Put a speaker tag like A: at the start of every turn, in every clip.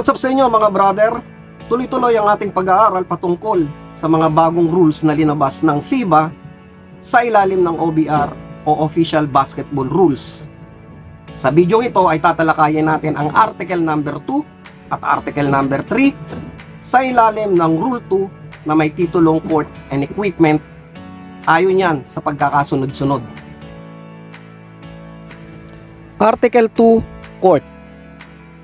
A: What's up sa inyo mga brother? Tuloy-tuloy ang ating pag-aaral patungkol sa mga bagong rules na linabas ng FIBA sa ilalim ng OBR o Official Basketball Rules. Sa video ito ay tatalakayin natin ang Article number 2 at Article number 3 sa ilalim ng Rule 2 na may titulong Court and Equipment. Ayon yan sa pagkakasunod-sunod. Article 2, Court.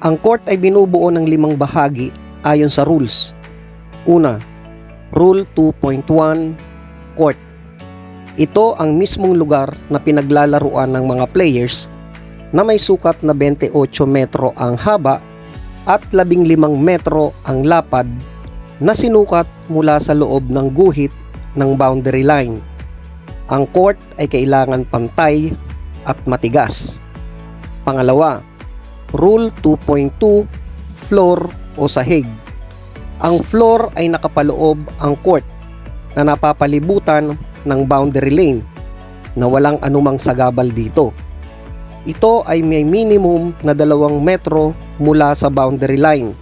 A: Ang court ay binubuo ng 5 bahagi ayon sa rules. Una, Rule 2.1, Court. Ito ang mismong lugar na pinaglalaruan ng mga players na may sukat na 28 metro ang haba at 15 metro ang lapad na sinukat mula sa loob ng guhit ng boundary line. Ang court ay kailangan pantay at matigas. Pangalawa, Rule 2.2, Floor o sahig. Ang floor ay nakapaloob ang court na napapalibutan ng boundary lane na walang anumang sagabal dito. Ito ay may minimum na 2 metro mula sa boundary line.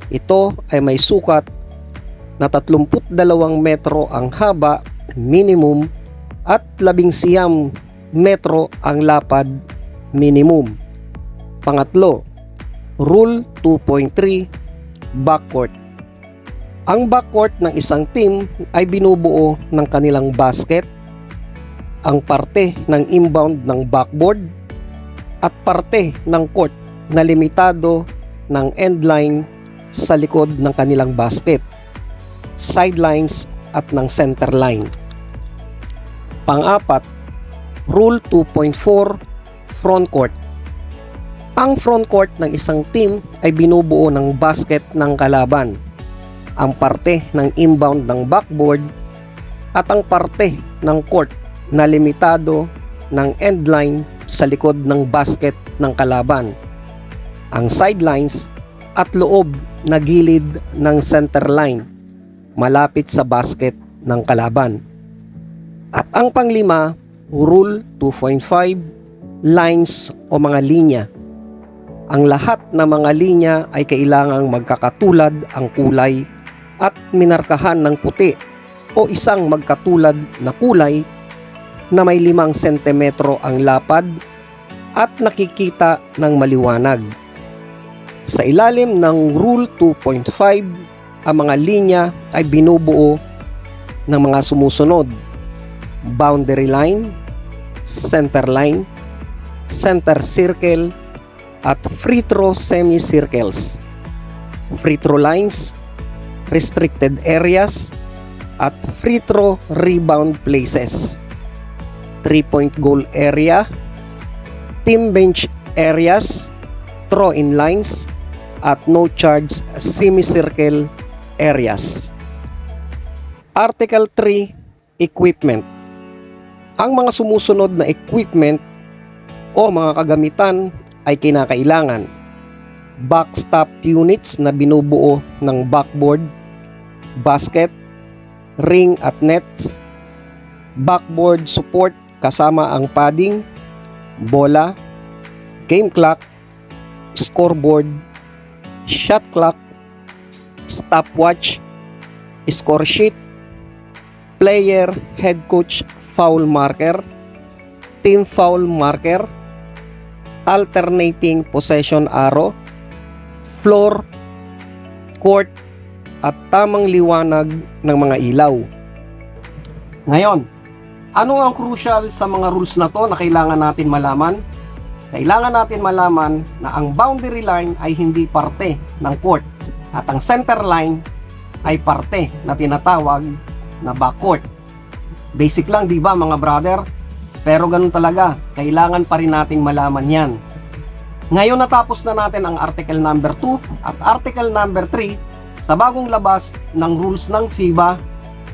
A: Ito ay may sukat na 32 metro ang haba, minimum, at 19 metro ang lapad, minimum. Pangatlo, Rule 2.3, Backcourt. Ang backcourt ng isang team ay binubuo ng kanilang basket, ang parte ng inbound ng backboard, at parte ng court na limitado ng endline sa likod ng kanilang basket, sidelines at ng center line. Pang-apat, Rule 2.4, Frontcourt. Ang frontcourt ng isang team ay binubuo ng basket ng kalaban, ang parte ng inbound ng backboard, at ang parte ng court na limitado ng endline sa likod ng basket ng kalaban, ang sidelines at loob na gilid ng center line malapit sa basket ng kalaban. At ang panglima, Rule 2.5, Lines o mga linya. Ang lahat ng mga linya ay kailangang magkakatulad ang kulay at minarkahan ng puti o isang magkatulad na kulay na may 5 sentimetro ang lapad at nakikita ng maliwanag. Sa ilalim ng Rule 2.5, ang mga linya ay binubuo ng mga sumusunod: boundary line, center line, center circle, at free throw semicircles, free throw lines, restricted areas, at free throw rebound places, 3-point goal area, team bench areas, throw-in lines, at no charge semicircle areas. Article 3, Equipment. Ang mga sumusunod na equipment o mga kagamitan ay kinakailangan: backstop units na binubuo ng backboard, basket, ring at nets, backboard support kasama ang padding, bola, game clock, scoreboard, shot clock, stopwatch, score sheet, player head coach foul marker, team foul marker, alternating possession arrow, floor, court, at tamang liwanag ng mga ilaw. Ngayon, ano ang crucial sa mga rules na to na kailangan natin malaman? Kailangan natin malaman na ang boundary line ay hindi parte ng court at ang center line ay parte na tinatawag na backcourt. Basic lang, di ba mga brother? Pero ganun talaga, kailangan pa rin nating malaman yan. Ngayon natapos na natin ang Article number 2 at Article number 3 sa bagong labas ng rules ng FIBA.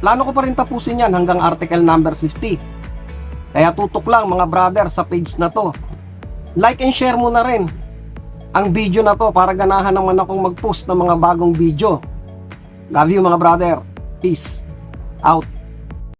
A: Plano ko pa rin tapusin yan hanggang Article number 50. Kaya tutok lang mga brother sa page na to. Like and share mo na rin ang video na to para ganahan naman akong mag-post ng mga bagong video. Love you mga brother. Peace out.